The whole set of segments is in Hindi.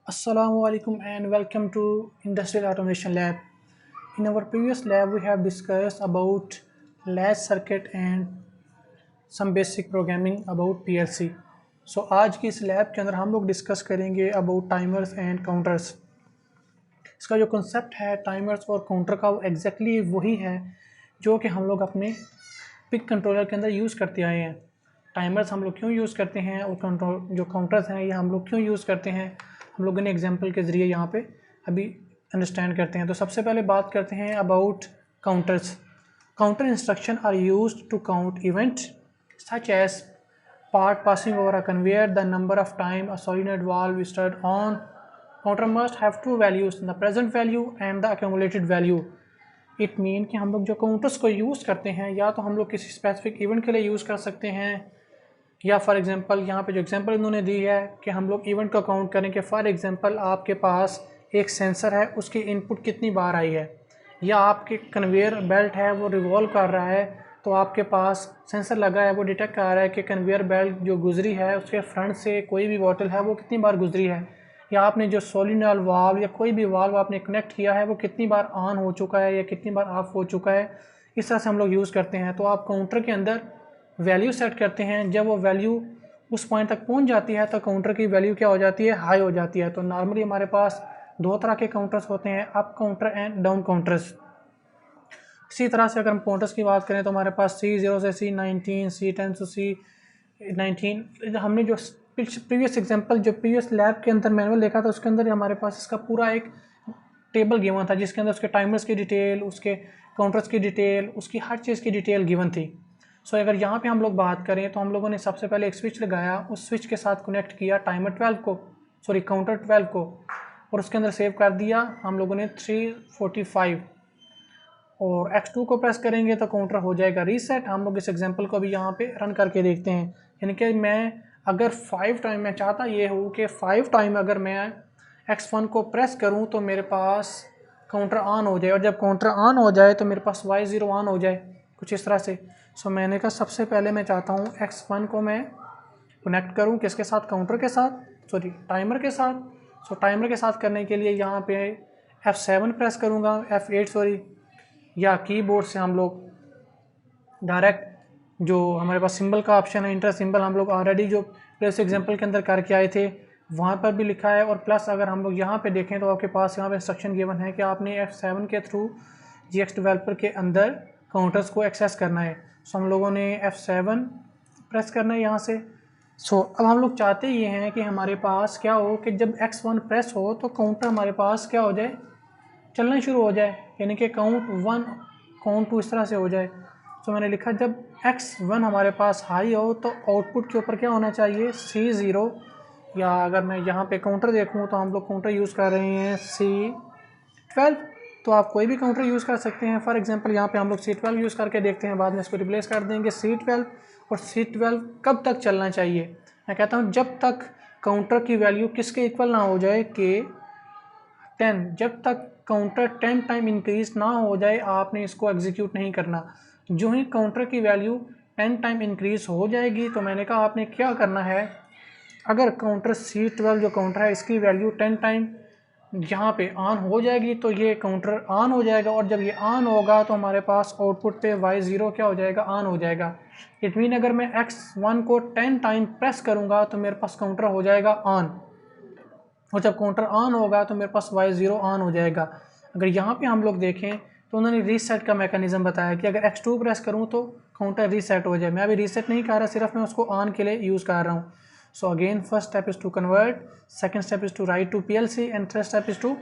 Assalamualaikum and welcome to Industrial Automation Lab. In our previous lab, we have discussed about latch circuit and some basic programming about PLC. So आज की इस लैब के अंदर हम लोग डिस्कस करेंगे अबाउट टाइमर्स एंड काउंटर्स। इसका जो कॉन्सेप्ट है टाइमर्स और काउंटर का वो एग्जैक्टली वही है जो कि हम लोग अपने पिक कंट्रोलर के अंदर यूज़ करते आए हैं। टाइमर्स हम लोग क्यों यूज़ करते हैं और कंट्रोल जो काउंटर्स हैं ये हम लोग क्यों यूज़ करते हैं, हम लोगों ने एग्जांपल के ज़रिए यहाँ पे अभी अंडरस्टैंड करते हैं। तो सबसे पहले बात करते हैं about counters. Counter instruction are used to count event such as part passing over a conveyor, the number of time a solenoid valve is turned on. Counter must have two values, the present value and the accumulated value. It mean कि हम लोग जो काउंटर्स को यूज़ करते हैं या तो हम लोग किसी स्पेसिफिक इवेंट के लिए यूज़ कर सकते हैं, या फॉर एग्जांपल यहाँ पे जो एग्जांपल इन्होंने दी है कि हम लोग इवेंट को काउंट करें कि फॉर एग्जांपल आपके पास एक सेंसर है, उसकी इनपुट कितनी बार आई है, या आपके कन्वेयर बेल्ट है वो रिवॉल्व कर रहा है तो आपके पास सेंसर लगा है वो डिटेक्ट कर रहा है कि कन्वेयर बेल्ट जो गुजरी है उसके फ्रंट से कोई भी बॉटल है वो कितनी बार गुजरी है, या आपने जो सोलिनॉइड वाल्व या कोई भी वाल्व आपने कनेक्ट किया है वो कितनी बार ऑन हो चुका है या कितनी बार ऑफ हो चुका है। इस तरह से हम लोग यूज़ करते हैं। तो आप काउंटर के अंदर वैल्यू सेट करते हैं, जब वो वैल्यू उस पॉइंट तक पहुंच जाती है तो काउंटर की वैल्यू क्या हो जाती है, हाई हो जाती है। तो नॉर्मली हमारे पास दो तरह के काउंटर्स होते हैं, up counter and down counters. इसी तरह से अगर हम काउंटर्स की बात करें तो हमारे पास C0 से C19, C10 से C19। हमने जो प्रीवियस एग्जांपल जो प्रीवियस लैब के अंदर मैनुअल देखा था उसके अंदर हमारे पास इसका पूरा एक टेबल गिवन था जिसके अंदर उसके टाइमर्स की डिटेल, उसके काउंटर्स की डिटेल, उसकी हर चीज़ की डिटेल गिवन थी। सो अगर यहाँ पे हम लोग बात करें तो हम लोगों ने सबसे पहले एक स्विच लगाया, उस स्विच के साथ कनेक्ट किया टाइमर 12 को, सॉरी काउंटर 12 को, और उसके अंदर सेव कर दिया हम लोगों ने 345, और X2 को प्रेस करेंगे तो काउंटर हो जाएगा रीसेट। हम लोग इस एग्जांपल को भी यहाँ पे रन करके देखते हैं, यानी कि मैं अगर 5 टाइम, मैं चाहता ये हूँ कि 5 टाइम अगर मैं X1 को प्रेस करूँ तो मेरे पास काउंटर ऑन हो जाए, और जब काउंटर ऑन हो जाए तो मेरे पास Y0 ऑन हो जाए, कुछ इस तरह से। सो मैंने कहा सबसे पहले मैं चाहता हूँ X1 को मैं कनेक्ट करूँ किसके साथ, काउंटर के साथ, सॉरी टाइमर के साथ। सो टाइमर के साथ करने के लिए यहाँ पे F7 प्रेस करूँगा, F8 सॉरी, या कीबोर्ड से हम लोग डायरेक्ट जो हमारे पास सिंबल का ऑप्शन है इंटर सिंबल, हम लोग ऑलरेडी जो प्लस एग्जांपल के अंदर करके आए थे वहाँ पर भी लिखा है, और प्लस अगर हम लोग यहाँ पे देखें तो आपके पास यहाँ पे इंस्ट्रक्शन गिवन है कि आपने F7 के थ्रू GX डेवलपर के अंदर काउंटर्स को एक्सेस करना है। सो हम लोगों ने F7 प्रेस करना है यहाँ से। सो अब हम लोग चाहते ये हैं कि हमारे पास क्या हो कि जब X1 प्रेस हो तो काउंटर हमारे पास क्या हो जाए, चलना शुरू हो जाए, यानी कि काउंट 1 काउंट 2 इस तरह से हो जाए। तो मैंने लिखा जब X1 हमारे पास हाई हो तो आउटपुट के ऊपर क्या होना चाहिए, C0, या अगर मैं यहाँ पे काउंटर देखूँ तो हम लोग काउंटर यूज़ कर रहे हैं C12, तो आप कोई भी काउंटर यूज़ कर सकते हैं। फॉर एग्जांपल यहाँ पे हम लोग C12 यूज़ करके देखते हैं, बाद में इसको रिप्लेस कर देंगे C12। और C12 कब तक चलना चाहिए, मैं कहता हूँ जब तक काउंटर की वैल्यू किसके इक्वल ना हो जाए, के 10, जब तक काउंटर 10 टाइम इंक्रीज ना हो जाए आपने इसको एग्जीक्यूट नहीं करना। जो ही काउंटर की वैल्यू 10 टाइम इंक्रीज हो जाएगी तो मैंने कहा आपने क्या करना है, अगर काउंटर C12 जो काउंटर है इसकी वैल्यू 10 टाइम यहाँ पे ऑन हो जाएगी तो ये काउंटर ऑन हो जाएगा, और जब ये ऑन होगा तो हमारे पास आउटपुट पे Y0 क्या हो जाएगा, ऑन हो जाएगा। इट मीन अगर मैं X1 को 10 टाइम प्रेस करूँगा तो मेरे पास काउंटर हो जाएगा ऑन, और जब काउंटर ऑन होगा तो मेरे पास Y0 ऑन हो जाएगा। अगर यहाँ पे हम लोग देखें तो उन्होंने रीसेट का मैकेनिज्म बताया कि अगर X2 प्रेस करूँ तो काउंटर रीसेट हो जाए। मैं अभी रीसेट नहीं कर रहा, सिर्फ मैं उसको ऑन के लिए यूज़ कर रहा हूँ। So again first step is to convert, second step is to write to PLC, and third step is to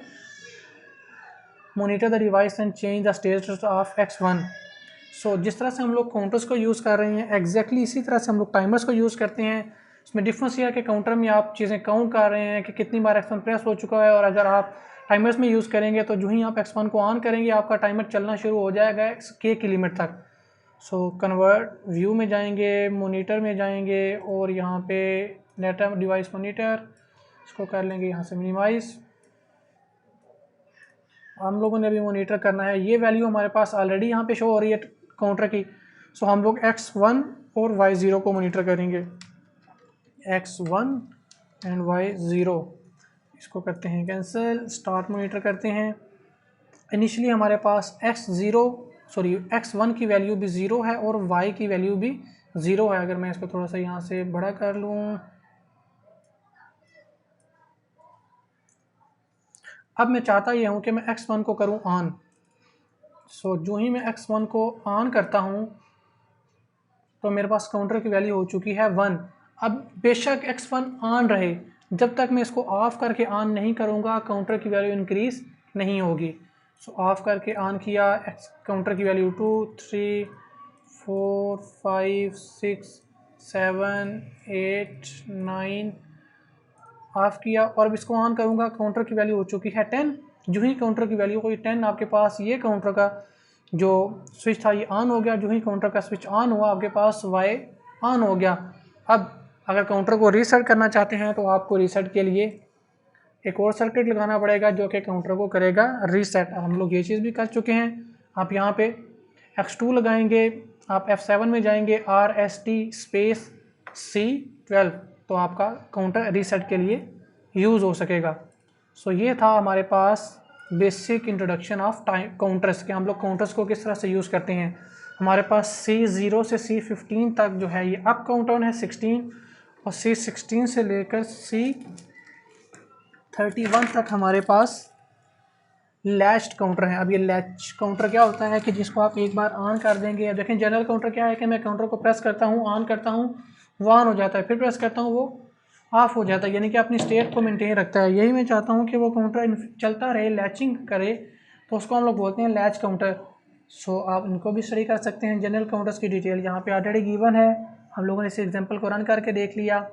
monitor the device and change the status of X1। So जिस तरह से हम लोग काउंटर्स को यूज़ कर रहे हैं एग्जैक्टली इसी तरह से हम लोग टाइमर्स को यूज़ करते हैं। इसमें डिफरेंस यह है कि काउंटर में आप चीज़ें काउंट कर रहे हैं कि कितनी बार X1 प्रेस हो चुका है, और अगर आप टाइमर्स में यूज़ करेंगे तो जो ही आप X1 को ऑन करेंगे आपका टाइमर चलना शुरू हो जाएगा K की लिमिट तक। सो कन्वर्ट व्यू में जाएंगे, मोनीटर में जाएंगे, और यहाँ पे डाटा डिवाइस मोनीटर, इसको कर लेंगे यहाँ से मिनिमाइज़। हम लोगों ने अभी मोनीटर करना है, ये वैल्यू हमारे पास ऑलरेडी यहाँ पे शो हो रही है काउंटर की। सो हम लोग X1 और Y0 को मोनीटर करेंगे, X1 एंड Y0। इसको करते हैं कैंसिल, स्टार्ट मॉनिटर करते हैं। इनिशियली हमारे पास x1 की वैल्यू भी 0 है और y की वैल्यू भी 0 है। अगर मैं इसको थोड़ा सा यहाँ से बड़ा कर लूँ, अब मैं चाहता ये हूँ कि मैं x1 को करूँ ऑन। सो जो ही मैं x1 को ऑन करता हूँ तो मेरे पास काउंटर की वैल्यू हो चुकी है 1। अब बेशक x1 ऑन रहे, जब तक मैं इसको ऑफ करके ऑन नहीं करूँगा काउंटर की वैल्यू इंक्रीज नहीं होगी। सो ऑफ करके ऑन किया, काउंटर की वैल्यू 2 3 4 5 6 7 8 9 ऑफ किया, और अब इसको ऑन करूँगा, काउंटर की वैल्यू हो चुकी है 10। जो ही काउंटर की वैल्यू कोई 10 आपके पास, ये काउंटर का जो स्विच था ये ऑन हो गया। जो ही काउंटर का स्विच ऑन हुआ आपके पास y ऑन हो गया। अब अगर काउंटर को रीसेट करना चाहते हैं तो आपको रीसेट के लिए एक और सर्किट लगाना पड़ेगा जो कि काउंटर को करेगा रीसेट। हम लोग ये चीज़ भी कर चुके हैं। आप यहाँ पे x2 लगाएंगे, आप F7 में जाएंगे, RST स्पेस C12, तो आपका काउंटर रीसेट के लिए यूज़ हो सकेगा। सो ये था हमारे पास basic introduction of time counters के। हम लोग काउंटर्स को किस तरह से यूज़ करते हैं। हमारे पास C0 से C15 तक जो है ये अप काउंटर है 16, और C16 से लेकर C31 तक हमारे पास लैच्ड काउंटर है। अब ये लैच काउंटर क्या होता है कि जिसको आप एक बार ऑन कर देंगे। अब देखें जनरल काउंटर क्या है कि मैं काउंटर को प्रेस करता हूँ, ऑन करता हूँ, वो ऑन हो जाता है, फिर प्रेस करता हूँ वो ऑफ हो जाता है, यानी कि अपनी स्टेट को मेंटेन रखता है। यही मैं चाहता हूँ कि वो काउंटर चलता रहे, लैचिंग करे, तो उसको हम लोग बोलते हैं लैच काउंटर। सो आप इनको भी स्टडी कर सकते हैं। जनरल काउंटर्स की डिटेल यहाँ पे ऑलरेडी गिवन है। हम लोगों ने इस एग्जाम्पल को रन करके देख लिया।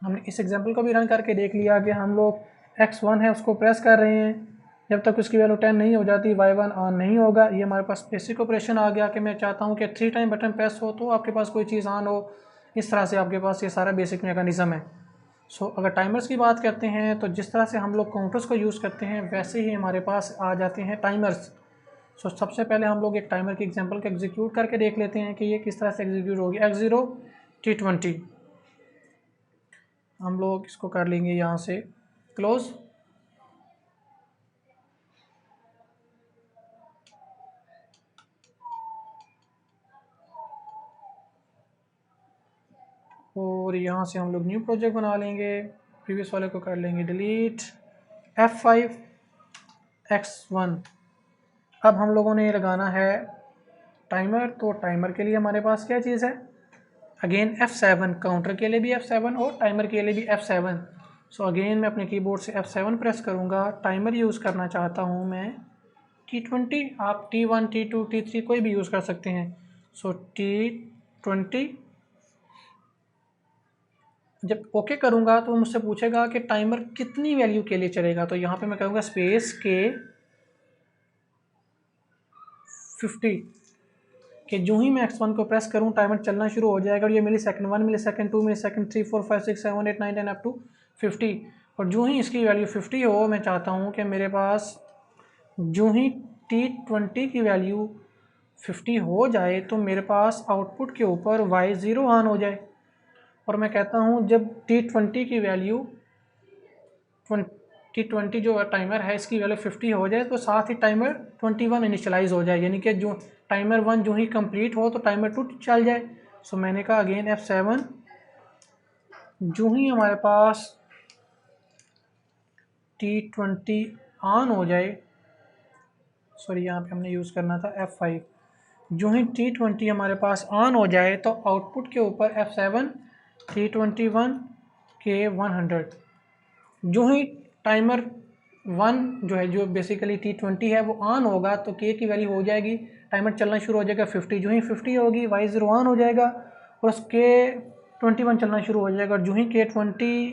हमने इस एग्जाम्पल को भी रन करके देख लिया कि हम लोग x1 है उसको प्रेस कर रहे हैं, जब तक उसकी वैल्यू 10 नहीं हो जाती y1 ऑन नहीं होगा। ये हमारे पास बेसिक ऑपरेशन आ गया कि मैं चाहता हूँ कि 3 टाइम बटन प्रेस हो तो आपके पास कोई चीज़ ऑन हो। इस तरह से आपके पास ये सारा बेसिक मैकेनिज़्म है। सो अगर टाइमर्स की बात करते हैं तो जिस तरह से हम लोग काउंटर्स को यूज़ करते हैं वैसे ही हमारे पास आ जाते हैं टाइमर्स। सो सबसे पहले हम लोग एक टाइमर की एग्जांपल को एग्जीक्यूट करके देख लेते हैं कि ये किस तरह से एग्जीक्यूट होगी। x0 T20 हम लोग इसको कर लेंगे यहाँ से क्लोज। और यहाँ से हम लोग न्यू प्रोजेक्ट बना लेंगे, प्रीवियस वाले को कर लेंगे डिलीट। F5 X1 अब हम लोगों ने लगाना है टाइमर। तो टाइमर के लिए हमारे पास क्या चीज़ है, अगेन F7, काउंटर के लिए भी F7 और टाइमर के लिए भी F7। सो अगेन मैं अपने कीबोर्ड से F7 प्रेस करूँगा। टाइमर यूज़ करना चाहता हूँ मैं T20, आप T1 T2 T3 कोई भी यूज़ कर सकते हैं। सो T20 जब ओके करूँगा तो मुझसे पूछेगा कि टाइमर कितनी वैल्यू के लिए चलेगा। तो यहाँ पे मैं कहूँगा स्पेस के 50 कि जो ही मैं x1 को प्रेस करूँ टाइमर चलना शुरू हो जाएगा। और ये millisecond 1 millisecond 2 millisecond 3 4 5 6 7 8 9 10 up to 50। और जो ही इसकी वैल्यू 50 हो, मैं चाहता हूँ कि मेरे पास जो ही T20 की वैल्यू 50 हो जाए तो मेरे पास आउटपुट के ऊपर y0 ऑन हो जाए। और मैं कहता हूँ जब T20 की वैल्यू T20 जो टाइमर है इसकी वैल्यू 50 हो जाए तो साथ ही टाइमर 21 इनिशियलाइज हो जाए, यानी कि जो टाइमर 1 जो ही कंप्लीट हो तो टाइमर 2 चल जाए। सो मैंने कहा अगेन F7 जो ही हमारे पास T20 ऑन हो जाए, सॉरी यहाँ पे हमने यूज़ करना था F5, जो ही T20 हमारे पास ऑन हो जाए तो आउटपुट के ऊपर F7 T21 के 100। जो ही टाइमर 1 जो है जो बेसिकली T20 है वो ऑन होगा तो K की वैल्यू हो जाएगी, टाइमर चलना शुरू हो जाएगा 50। जो ही 50 होगी y0 ऑन हो जाएगा और उस K21 चलना शुरू हो जाएगा। और जो ही K20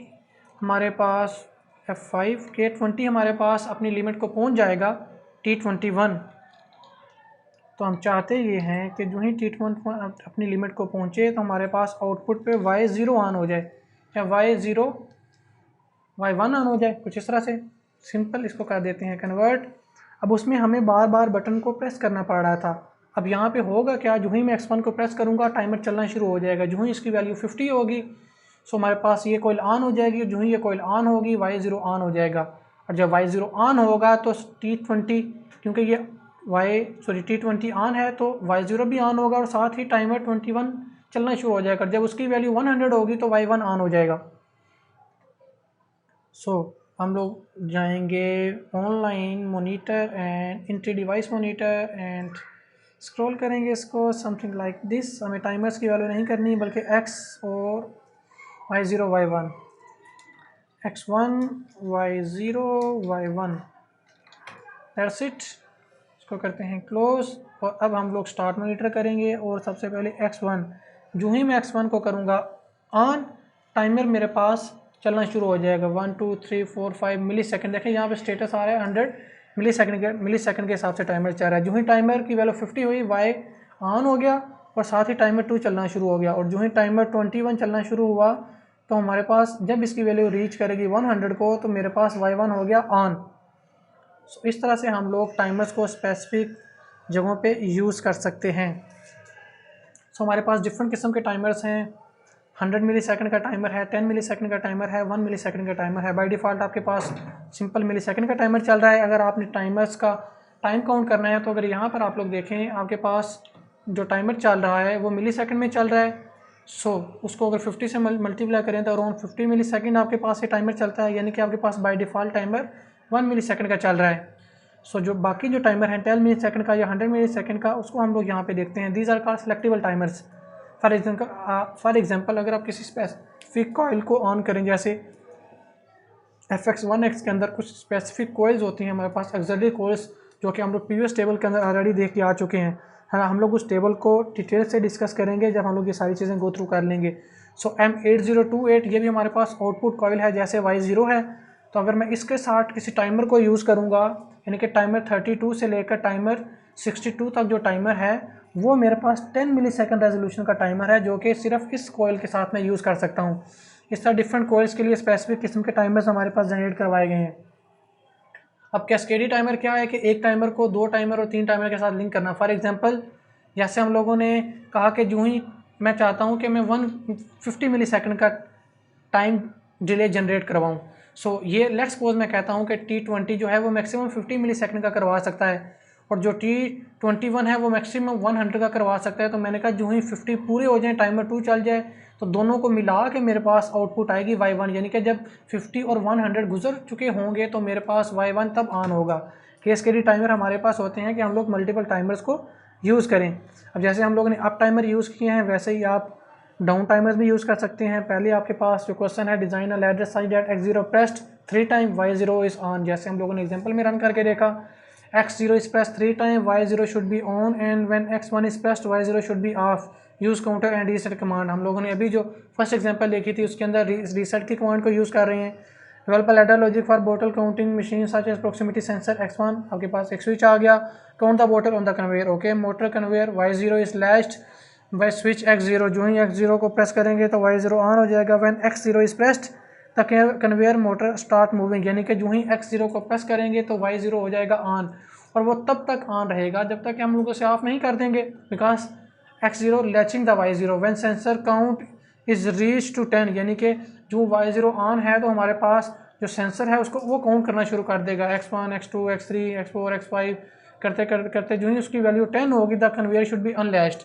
हमारे पास F5 K20 हमारे पास अपनी लिमिट को पहुंच जाएगा T21। तो हम चाहते ये हैं कि जो ही T21 अपनी लिमिट को पहुंचे तो हमारे पास आउटपुट पे y0 ऑन हो जाए या y1 ऑन हो जाए, कुछ इस तरह से सिंपल इसको कर देते हैं कन्वर्ट। अब उसमें हमें बार बार बटन को प्रेस करना पड़ रहा था। अब यहाँ पे होगा क्या, जो ही मैं x1 को प्रेस करूँगा टाइमर चलना शुरू हो जाएगा। जो ही इसकी वैल्यू 50 होगी सो हमारे पास ये कोयल ऑन हो जाएगी, जो ही ये कोयल ऑन होगी Y0 ऑन हो जाएगा, और जब Y0 ऑन होगा तो T20, क्योंकि ये T20 ऑन है तो Y0 भी ऑन होगा और साथ ही टाइमर 21 चलना शुरू हो जाएगा। जब उसकी वैल्यू 100 होगी तो Y1 ऑन हो जाएगा। सो हम लोग जाएंगे online monitor and entry device monitor and scroll करेंगे इसको समथिंग लाइक दिस। हमें टाइमर्स की वैल्यू नहीं करनी बल्कि X और Y0 Y1, X1 Y0 Y1, that's it. इसको करते हैं क्लोज और अब हम लोग स्टार्ट मॉनिटर करेंगे और सबसे पहले X1, जो ही मैं X1 को करूँगा ऑन, टाइमर मेरे पास चलना शुरू हो जाएगा। 1 2 3 4 5 मिली सेकेंड, देखें यहाँ पे स्टेटस आ रहा है 100 मिली सेकेंड के हिसाब से टाइमर चल रहा है। जो ही टाइमर की वैल्यू 50 हुई Y ऑन हो गया और साथ ही टाइमर 2 चलना शुरू हो गया, और जो ही टाइमर 21 चलना शुरू हुआ तो हमारे पास जब इसकी वैल्यू रीच करेगी 100 को तो मेरे पास Y1 हो गया ऑन। सो इस तरह से हम लोग टाइमर्स को स्पेसिफिक जगहों पे यूज़ कर सकते हैं। सो हमारे पास डिफरेंट किस्म के टाइमर्स हैं। 100 मिली सेकंड का टाइमर है, 10 मिली सेकंड का टाइमर है, 1 मिली सेकंड का टाइमर है। बाय डिफ़ॉल्ट आपके पास सिंपल मिली सेकंड का टाइमर चल रहा है। अगर आपने टाइमर्स का टाइम काउंट करना है तो अगर यहाँ पर आप लोग देखें, आपके पास जो टाइमर चल रहा है वो मिली सेकंड में चल रहा है। सो उसको अगर 50 से मल्टीप्लाई करें तो अराउंड 50 मिली सेकंड आपके पास ये टाइमर चलता है, यानी कि आपके पास by default timer 1 millisecond का चल रहा है। सो जो बाकी जो टाइमर है 10 मिली सेकंड का या 100 मिली सेकंड का, उसको हम लोग यहाँ पे देखते हैं। These are called selectable timers. For example अगर आप किसी स्पेसिफिक कॉइल को ऑन करें, जैसे FX1X के अंदर कुछ स्पेसिफिक कॉइल्स होती हैं हमारे पास, ऑक्सिलरी कॉइल्स, जो कि हम लोग प्रीवियस टेबल के अंदर ऑलरेडी देख के आ चुके हैं, है ना। हम लोग उस टेबल को डिटेल से डिस्कस करेंगे जब हम लोग ये सारी चीज़ें गो थ्रू कर लेंगे। सो M8028 ये भी हमारे पास आउटपुट कॉइल है, जैसे Y0 है। तो अगर मैं इसके साथ किसी टाइमर को यूज़ करूँगा, यानी कि टाइमर 32 से लेकर टाइमर 62 तक जो टाइमर है वो मेरे पास 10 मिली सेकेंड रेजोल्यूशन का टाइमर है, जो कि सिर्फ इस कॉइल के साथ मैं यूज़ कर सकता हूँ। इस तरह डिफरेंट कॉइल्स के लिए स्पेसिफिक किस्म के टाइमर्स हमारे पास जनरेट करवाए गए हैं। अब कैस्केडी टाइमर क्या है कि एक टाइमर को 2 टाइमर और 3 टाइमर के साथ लिंक करना। फॉर एग्जांपल जैसे हम लोगों ने कहा कि जो ही मैं चाहता हूँ कि मैं 150 मिली सेकेंड का टाइम डिले जनरेट करवाऊँ। सो ये लेट्स सपोज मैं कहता हूँ कि T20 जो है वो मैक्सिमम 50 मिली सेकेंड का करवा सकता है, और जो T21 है वो मैक्सिमम 100 का करवा सकता है। तो मैंने कहा जो ही 50 पूरे हो जाएं, टाइमर 2 चल जाए, तो दोनों को मिला के मेरे पास आउटपुट आएगी Y1, यानी कि जब 50 और 100 गुजर चुके होंगे तो मेरे पास Y1 तब ऑन होगा। केस के लिए टाइमर हमारे पास होते हैं कि हम लोग मल्टीपल टाइमर्स को यूज़ करें। अब जैसे हम लोगों ने अप टाइमर यूज़ किए हैं, वैसे ही आप डाउन टाइमर्स भी यूज़ कर सकते हैं। पहले आपके पास जो क्वेश्चन है, design a address such that X0 pressed 3 time Y0 is on, जैसे हम लोगों ने एग्जांपल में रन करके देखा। X0 is pressed 3 times, Y0 should be on, and when X1 is pressed, Y0 should be off. Use counter and reset command. हम लोगों ने अभी जो फर्स्ट एग्जांपल देखी थी उसके अंदर रीसेट की कमांड को यूज़ कर रहे हैं। Develop ladder logic for bottle counting machine such as proximity sensor X1, आपके पास एक स्विच आ गया। Count the bottle on the conveyor, okay. Motor conveyor Y0 is latched by switch X0, जो ही X0 को प्रेस करेंगे तो Y0 ऑन हो जाएगा। When X0 is pressed the conveyor motor start moving, यानी कि जो ही X0 को प्रेस करेंगे तो Y0 हो जाएगा ऑन, और वो तब तक ऑन रहेगा जब तक कि हम लोग उसे ऑफ नहीं कर देंगे, because X0 latching the Y0 when sensor count is reach to 10, यानी कि जो Y0 ऑन है तो हमारे पास जो सेंसर है उसको वो काउंट करना शुरू कर देगा। X1 X2 X3 X4 X5 करते करते करते जो ही उसकी वैल्यू 10 होगी द कन्वेयर शुड बी अनलैच्ड,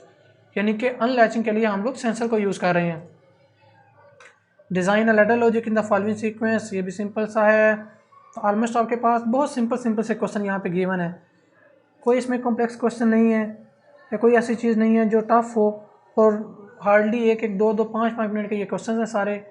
यानी कि अनलैचिंग के लिए हम लोग सेंसर को यूज़ कर रहे हैं। Design a ladder logic in the following sequence, ये भी सिंपल सा है। तो ऑलमोस्ट आपके पास बहुत सिंपल से क्वेश्चन यहाँ पे गिवन है, कोई इसमें कॉम्प्लेक्स क्वेश्चन नहीं है या कोई ऐसी चीज़ नहीं है जो टफ हो, और हार्डली एक एक दो 5 मिनट के ये क्वेश्चन हैं सारे।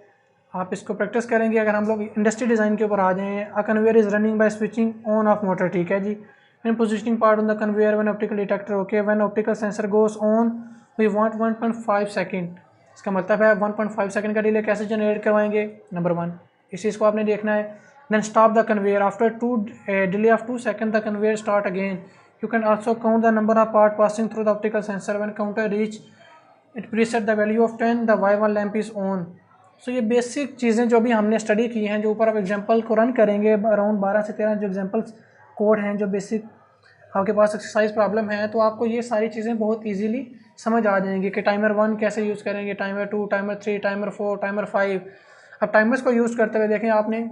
आप इसको प्रैक्टिस करेंगे। अगर हम लोग इंडस्ट्री डिज़ाइन के ऊपर आ जाएँ, a conveyor is running by switching on off motor, ठीक है जी। In positioning part on the conveyor when optical detector, okay. When optical sensor goes on we want 1.5 second, इसका मतलब है 1.5 सेकंड का डिले कैसे जनरेट करवाएंगे, नंबर 1 इस चीज़ को आपने देखना है। Then stop the conveyor after delay of 2 second the conveyor start again. You can also count the number of parts passing through the optical sensor. When counter reach it preset the value of 10, the Y1 lamp is on. So ये बेसिक चीज़ें जो भी हमने स्टडी की हैं, जो ऊपर आप एग्जांपल को रन करेंगे, अराउंड 12 से 13 जो एग्जांपल्स कोड हैं जो बेसिक आपके पास एक्सरसाइज प्रॉब्लम है तो आपको ये सारी चीज़ें बहुत इजीली समझ आ जाएंगी कि टाइमर 1 कैसे यूज़ करेंगे, टाइमर 2, टाइमर 3, टाइमर 4, टाइमर 5। अब टाइमर्स को यूज़ करते हुए देखें, आपने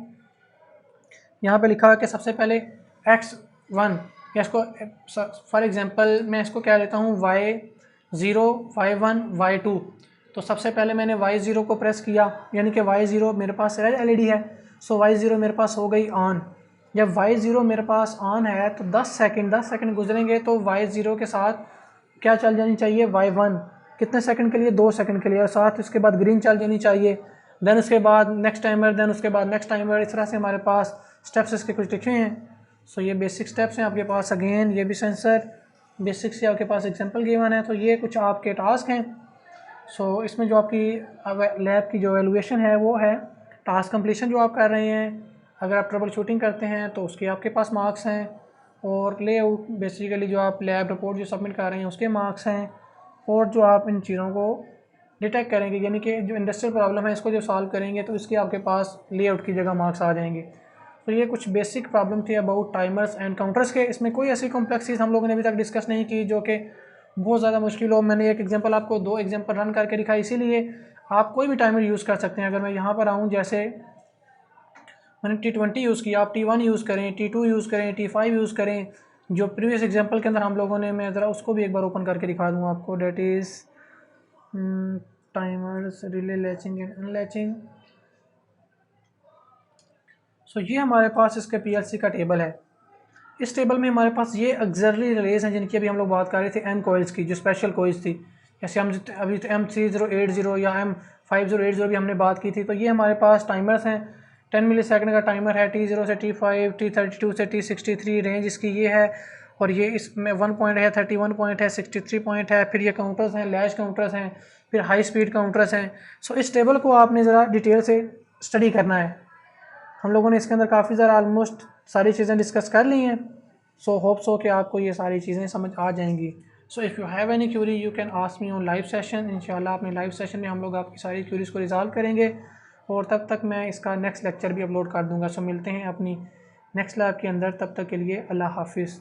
यहाँ पे लिखा है कि सबसे पहले x1 या इसको फॉर एग्जांपल मैं इसको क्या लेता हूँ y0, y1, y2। तो सबसे पहले मैंने y0 को प्रेस किया, यानी कि y0 मेरे पास रेड एलईडी है, सो y0 मेरे पास हो गई ऑन। जब y0 मेरे पास ऑन है तो 10 सेकंड गुजरेंगे तो y0 के साथ क्या चल जानी चाहिए, y1 कितने सेकंड के लिए, 2 सेकंड के लिए, और साथ उसके बाद ग्रीन चल जानी चाहिए। देन उसके बाद नेक्स्ट टाइमर, देन उसके बाद नेक्स्ट टाइमर। इस तरह से हमारे पास स्टेप्स इसके कुछ लिखे हैं। सो ये बेसिक स्टेप्स हैं आपके पास। अगेन ये भी सेंसर बेसिक से आपके पास एग्जांपल गिवन है। तो ये कुछ आपके टास्क हैं। सो इसमें जो आपकी लैब की जो एवैल्यूएशन है वो है टास्क कंप्लीशन जो आप कर रहे हैं। अगर आप ट्रबल शूटिंग करते हैं तो उसके आपके पास मार्क्स हैं, और लेआउट बेसिकली जो आप लैब रिपोर्ट जो सबमिट कर रहे हैं उसके मार्क्स हैं, और जो आप इन चीज़ों को डिटेक्ट करेंगे यानी कि जो इंडस्ट्रियल प्रॉब्लम है इसको जो सॉल्व करेंगे तो इसके आपके पास लेआउट की जगह मार्क्स आ जाएंगे। तो ये कुछ बेसिक प्रॉब्लम थी अबाउट टाइमर्स एंड काउंटर्स के। इसमें कोई ऐसी कॉम्प्लेक्स चीज़ हम लोगों ने अभी तक डिस्कस नहीं की जो कि बहुत ज़्यादा मुश्किल हो। मैंने एक एग्जांपल आपको 2 एग्जांपल रन करके दिखाई, इसीलिए आप कोई भी टाइमर यूज़ कर सकते हैं। अगर मैं यहाँ पर आऊँ, जैसे मैंने T20 यूज़ किया, आप T1 यूज़ करें, T2 यूज़ करें, T5 यूज़ करें। जो प्रीवियस एग्जांपल के अंदर हम लोगों ने, मैं ज़रा उसको भी एक बार ओपन करके दिखा दूँ आपको। That is timers, relay latching and unlatching. So ये हमारे पास इसके PLC का टेबल है। इस टेबल में हमारे पास ये ऑक्सिलरी रिलेज हैं जिनकी अभी हम लोग बात कर रहे थे, एम कोइल्स की, जो स्पेशल कोइल्स थी। जैसे हम अभी M3080 या M5080 भी हमने बात की थी। तो ये हमारे पास टाइमर्स हैं। 10 मिली सेकेंड का टाइमर है, T0 से T5, T32 से T63 रेंज इसकी ये है। और ये इसमें 1 पॉइंट है, 31 पॉइंट है, 63 पॉइंट है। फिर ये काउंटर्स हैं, लैच काउंटर्स हैं, फिर हाई स्पीड काउंटर्स हैं। सो इस टेबल को आपने ज़रा डिटेल से स्टडी करना है। हम लोगों ने इसके अंदर काफ़ी ज़्यादा ऑलमोस्ट सारी चीज़ें डिस्कस कर ली हैं। सो होप सो कि आपको ये सारी चीज़ें समझ आ जाएंगी। So if you have any Curie you can ask me on live session. इंशाल्लाह अपने लाइव सेशन में हम लोग आपकी सारी क्यूरीज़ को रिजॉल्व करेंगे, और तब तक मैं इसका नेक्स्ट लेक्चर भी अपलोड कर दूँगा। सो मिलते हैं अपनी नेक्स्ट लैब के अंदर, तब तक के लिए अल्लाह हाफिज़।